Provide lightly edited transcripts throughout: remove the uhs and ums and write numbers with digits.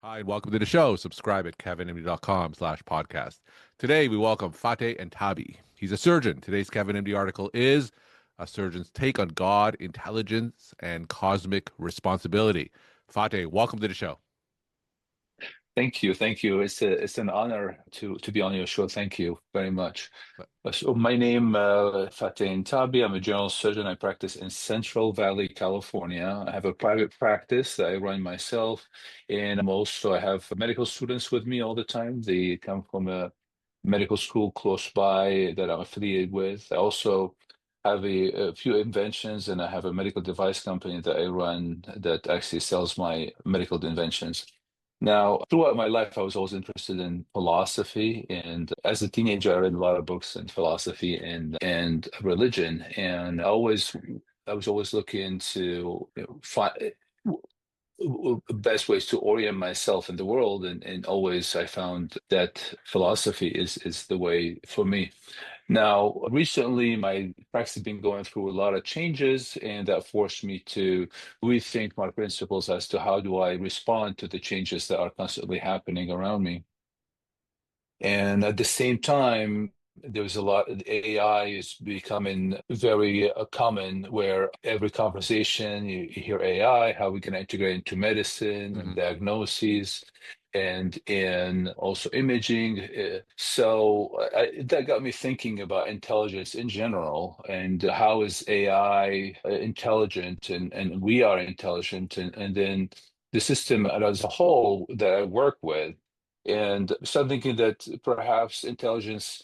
Hi, and welcome to the show. Subscribe at kevinmd.com/podcast. Today, we welcome Fateh Entabi. He's a surgeon. Today's Kevin MD article is A Surgeon's Take on God, Intelligence, and Cosmic Responsibility. Fateh, welcome to the show. Thank you. Thank you. It's an honor to be on your show. Thank you very much. So my name Fateh Entabi. I'm a general surgeon. I practice in Central Valley, California. I have a private practice that I run myself, and I have medical students with me all the time. They come from a medical school close by that I'm affiliated with. I also have a few inventions, and I have a medical device company that I run that actually sells my medical inventions. Now, throughout my life, I was always interested in philosophy, and as a teenager, I read a lot of books in philosophy and religion, and I was always looking to find best ways to orient myself in the world, and always I found that philosophy is the way for me. Now, recently, my practice has been going through a lot of changes, and that forced me to rethink my principles as to how do I respond to the changes that are constantly happening around me. And at the same time, there's a lot, AI is becoming very common where every conversation you hear AI, how we can integrate into medicine and hmm diagnoses and in also imaging. That got me thinking about intelligence in general and how is AI intelligent and we are intelligent and then the system as a whole that I work with. And so I'm thinking that perhaps intelligence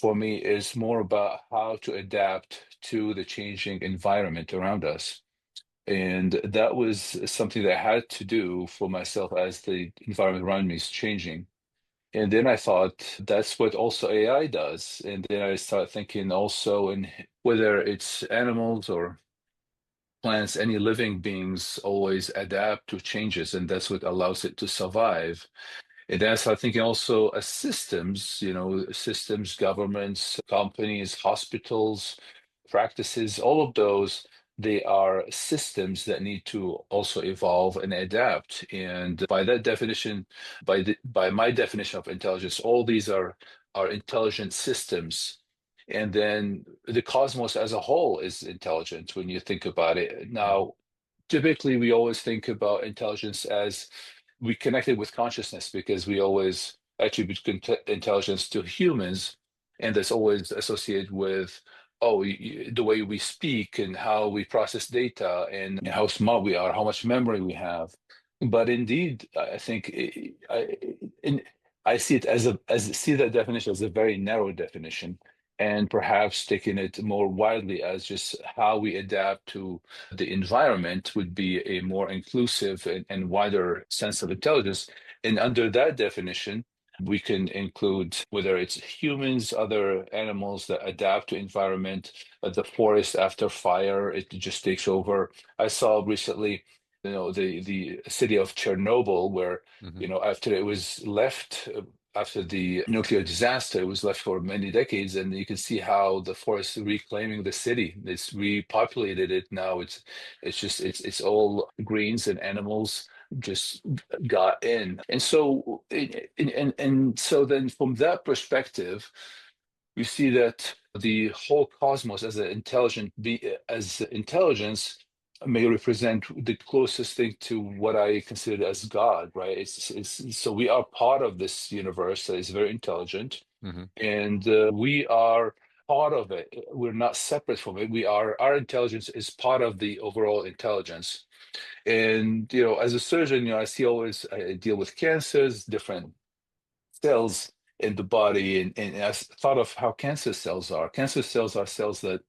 for me is more about how to adapt to the changing environment around us. And that was something that I had to do for myself as the environment around me is changing. And then I thought that's what also AI does. And then I started thinking also in whether it's animals or plants, any living beings always adapt to changes, and that's what allows it to survive. And that's, I think, also as systems, systems, governments, companies, hospitals, practices, all of those, they are systems that need to also evolve and adapt. And by that definition, by my definition of intelligence, all these are intelligent systems. And then the cosmos as a whole is intelligent when you think about it. Now, typically we always think about intelligence as we connect it with consciousness because we always attribute intelligence to humans, and that's always associated with the way we speak and how we process data and how smart we are, how much memory we have. But indeed, I think in, I see it as see that definition as a very narrow definition, and perhaps taking it more widely as just how we adapt to the environment would be a more inclusive and wider sense of intelligence. And under that definition, we can include whether it's humans, other animals that adapt to environment, the forest after fire, it just takes over. I saw recently, the city of Chernobyl, where, hmm after it was left, after the nuclear disaster, it was left for many decades, and you can see how the forest is reclaiming the city. It's repopulated it now. It's all greens and animals just got in. And so and so then from that perspective, you see that the whole cosmos as an as intelligence may represent the closest thing to what I consider as God, right? It's so we are part of this universe that is very intelligent, hmm and we are part of it. We're not separate from it. Our intelligence is part of the overall intelligence. And as a surgeon, I deal with cancers, different cells in the body, and I thought of how cancer cells are. Cancer cells are cells that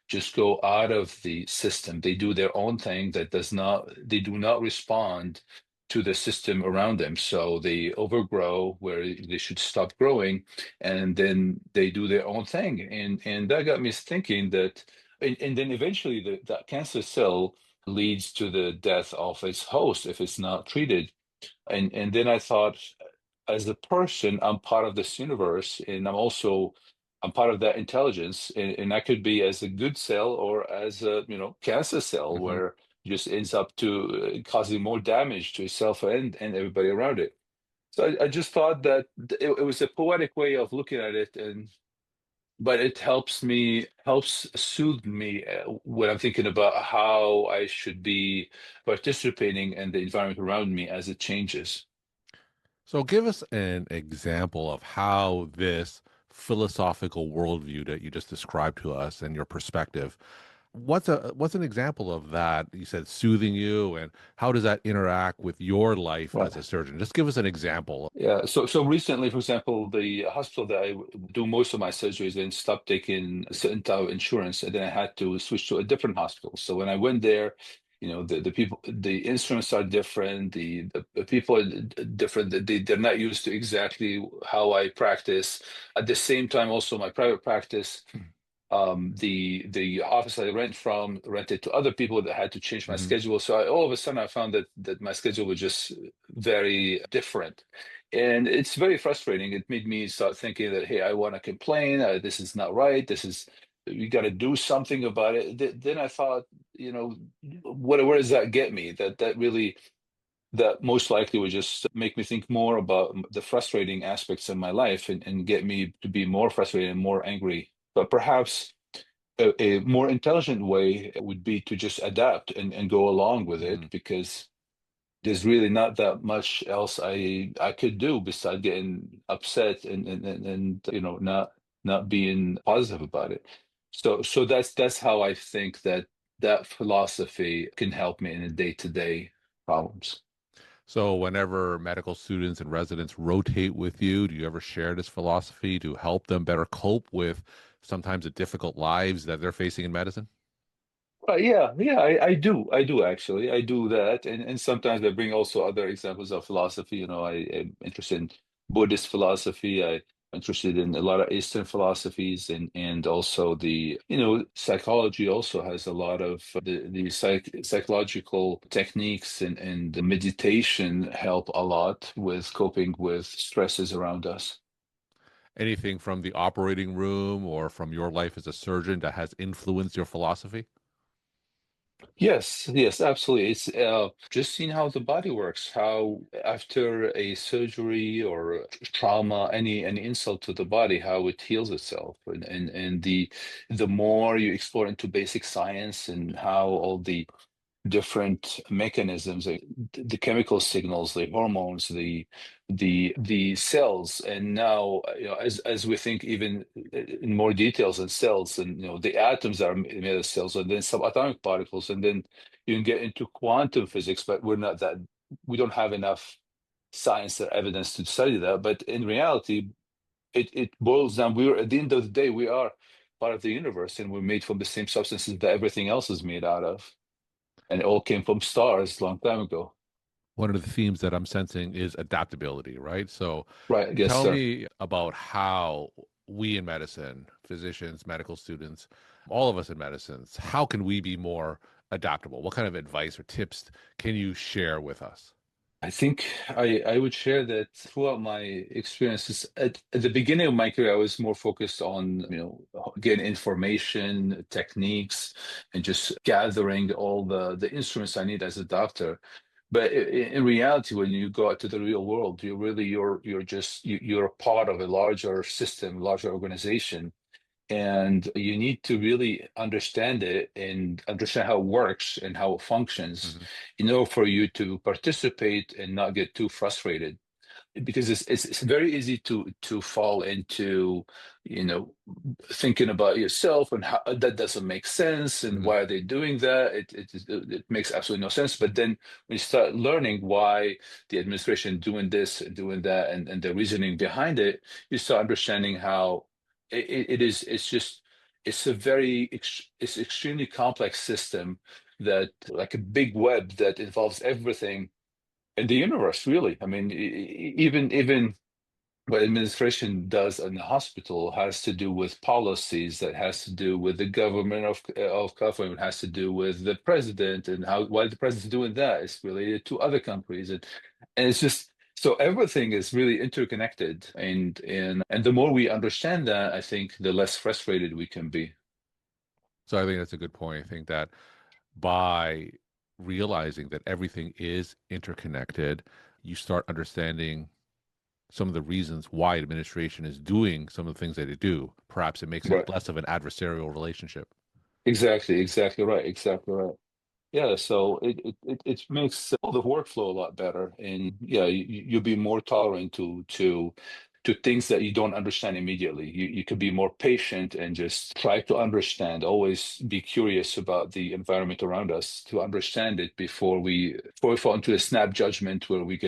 just go out of the system. They do their own thing they do not respond to the system around them. So they overgrow where they should stop growing, and then they do their own thing. And that got me thinking that, and then eventually that cancer cell leads to the death of its host if it's not treated. And then I thought, as a person, I'm part of this universe, and I'm part of that intelligence, and I could be as a good cell or as a cancer cell, hmm where just ends up to causing more damage to itself and everybody around it. So I just thought that it was a poetic way of looking at it, and but it helps soothe me when I'm thinking about how I should be participating in the environment around me as it changes. So give us an example of how this philosophical worldview that you just described to us and your perspective, what's an example of that? You said soothing you, and how does that interact with your life Right. as a surgeon? Just give us an example. Yeah. So recently, for example, the hospital that I do most of my surgeries then stopped taking certain type of insurance, and then I had to switch to a different hospital. So when I went there, the people, the instruments are different, the people are different. They're not used to exactly how I practice. At the same time, also my private practice, the office I rented to other people that had to change my Mhm. schedule. So all of a sudden I found that my schedule was just very different. And it's very frustrating. It made me start thinking that, hey, I want to complain. This is not right. We got to do something about it. Then I thought, where does that get me? That most likely would just make me think more about the frustrating aspects of my life and get me to be more frustrated and more angry. But perhaps a more intelligent way would be to just adapt and go along with it, Mhm. because there's really not that much else I could do besides getting upset and not being positive about it. So that's how I think that philosophy can help me in the day-to-day problems. So, whenever medical students and residents rotate with you, do you ever share this philosophy to help them better cope with sometimes the difficult lives that they're facing in medicine? Yeah, I do actually. I do that, and sometimes I bring also other examples of philosophy. I'm interested in Buddhist philosophy. I'm interested in a lot of Eastern philosophies, and also psychology also has a lot of the psychological techniques, and the meditation help a lot with coping with stresses around us. Anything from the operating room or from your life as a surgeon that has influenced your philosophy? Yes, absolutely. It's just seeing how the body works, how after a surgery or trauma, any insult to the body, how it heals itself, and the more you explore into basic science and how all the different mechanisms, like the chemical signals, the hormones, the cells, and now as we think even in more details in cells, and the atoms that are made of cells, and then subatomic particles, and then you can get into quantum physics, but we don't have enough science or evidence to study that. But in reality, it boils down. We're at the end of the day, we are part of the universe, and we're made from the same substances that everything else is made out of, and it all came from stars a long time ago. One of the themes that I'm sensing is adaptability, right? So Right. Yes, tell sir. me about how we in medicine, physicians, medical students, all of us in medicines, how can we be more adaptable? What kind of advice or tips can you share with us? I think I would share that throughout my experiences at the beginning of my career, I was more focused on, getting information, techniques, and just gathering all the instruments I need as a doctor. But in reality, when you go out to the real world, you're a part of a larger system, larger organization, and you need to really understand it and understand how it works and how it functions Hmm. in order for you to participate and not get too frustrated, because it's very easy to fall into you know thinking about yourself and how that doesn't make sense and Hmm. why are they doing that. It makes absolutely no sense. But then when you start learning why the administration doing this and doing that, and the reasoning behind it, you start understanding how it is. It's extremely complex system, that like a big web that involves everything in the universe, really. I mean, even what administration does in the hospital has to do with policies, that has to do with the government of government, has to do with the president, and how why the president's doing that is related to other countries, and it's just so everything is really interconnected, and the more we understand that, I think the less frustrated we can be. So I think that's a good point. I think that by realizing that everything is interconnected, you start understanding some of the reasons why administration is doing some of the things that they do. Perhaps it makes it Right. less of an adversarial relationship. Exactly, exactly right, exactly right. Yeah, so it makes all the workflow a lot better, and yeah, you'll be more tolerant to things that you don't understand immediately. You could be more patient and just try to understand. Always be curious about the environment around us to understand it before we fall into a snap judgment where we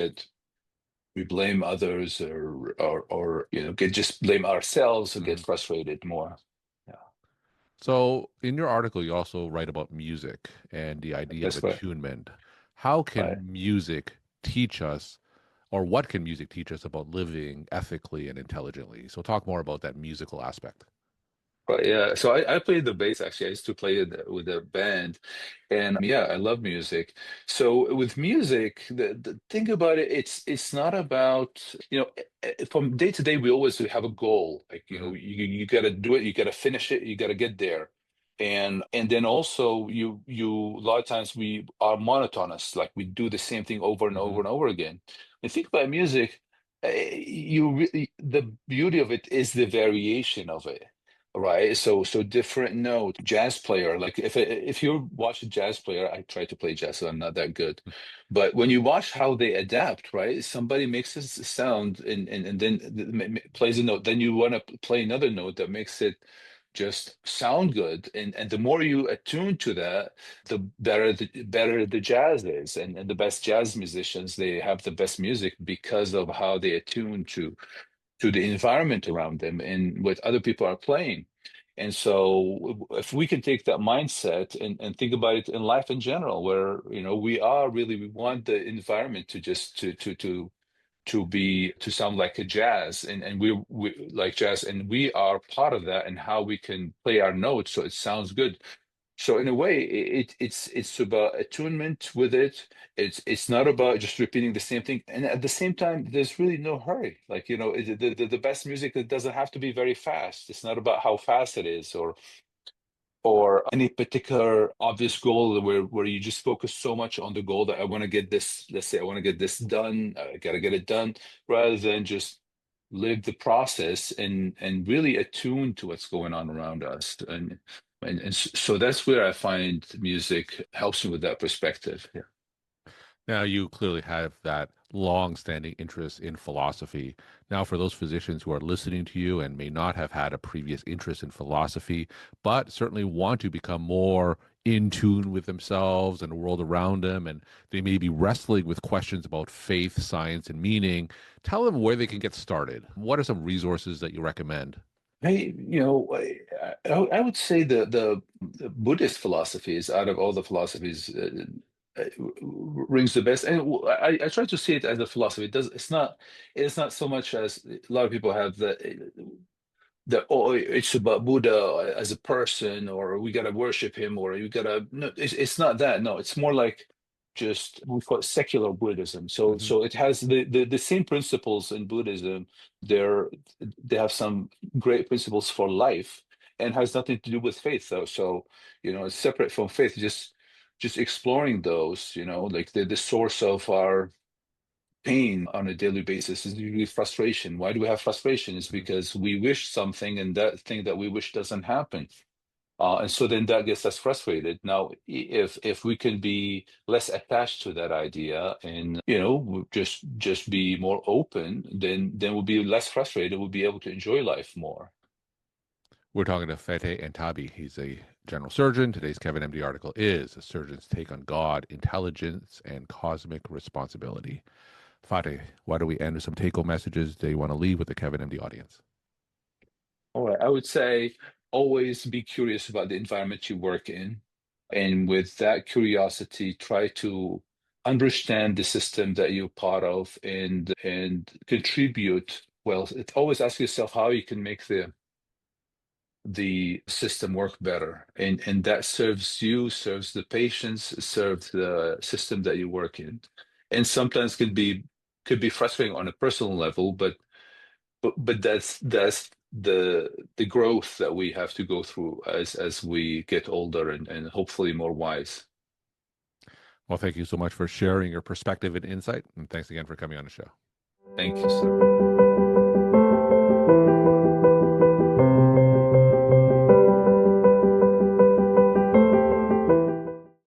blame others or get just blame ourselves or get Mhm. frustrated more. Yeah, So, in your article, you also write about music and the idea of that's right. attunement. How Right. can music teach us, or what can music teach us about living ethically and intelligently? So, talk more about that musical aspect. But yeah, so I played the bass actually. I used to play with a band, and yeah, I love music. So with music, the thing about it, it's not about, from day to day, we always have a goal. Like, Hmm. you got to do it, you got to finish it, you got to get there. And then also you a lot of times we are monotonous, like we do the same thing over and Hmm. over and over again. And think about music, you really the beauty of it is the variation of it. Right. So different note, jazz player. Like if you watch a jazz player, I try to play jazz, so I'm not that good. But when you watch how they adapt, right? Somebody makes this sound and then plays a note. Then you want to play another note that makes it just sound good. And the more you attune to that, the better the jazz is. And the best jazz musicians, they have the best music because of how they attune to the environment around them and what other people are playing. And so if we can take that mindset and think about it in life in general, where we want the environment to just to sound like a jazz and we like jazz and we are part of that and how we can play our notes so it sounds good. So in a way, it's about attunement with it. It's not about just repeating the same thing. And at the same time, there's really no hurry. Like, the best music, it doesn't have to be very fast. It's not about how fast it is or any particular obvious goal where you just focus so much on the goal that I want to get this, let's say I want to get this done, I gotta get it done, rather than just live the process and really attune to what's going on around us. So that's where I find music helps me with that perspective. Yeah. Now, you clearly have that long-standing interest in philosophy. Now, for those physicians who are listening to you and may not have had a previous interest in philosophy, but certainly want to become more in tune with themselves and the world around them, and they may be wrestling with questions about faith, science, and meaning, tell them where they can get started. What are some resources that you recommend? Hey, I would say the Buddhist philosophies, out of all the philosophies, rings the best. And I try to see it as a philosophy. It's not so much as a lot of people have oh, it's about Buddha as a person, or we gotta worship him, or you gotta. No, it's not that. No, it's more like just we call it secular Buddhism. So Hmm. so it has the same principles in Buddhism. They're they have some great principles for life, and has nothing to do with faith though. So it's separate from faith. Just exploring those. Like the source of our pain on a daily basis is usually frustration. Why do we have frustration? It's Hmm. because we wish something and that thing that we wish doesn't happen. And so then that gets us frustrated. Now, if we can be less attached to that idea and just be more open, then we'll be less frustrated. We'll be able to enjoy life more. We're talking to Fateh Entabi. He's a general surgeon. Today's Kevin MD article is A Surgeon's Take on God, Intelligence, and Cosmic Responsibility. Fateh, why don't we end with some take home messages that you want to leave with the Kevin MD audience? All right, I would say always be curious about the environment you work in. And with that curiosity, try to understand the system that you're part of and contribute. Well, always ask yourself how you can make the system work better. And that serves you, serves the patients, serves the system that you work in. And sometimes could be frustrating on a personal level, but that's the growth that we have to go through as we get older and hopefully more wise. Well, thank you so much for sharing your perspective and insight. And thanks again for coming on the show. Thank you, sir.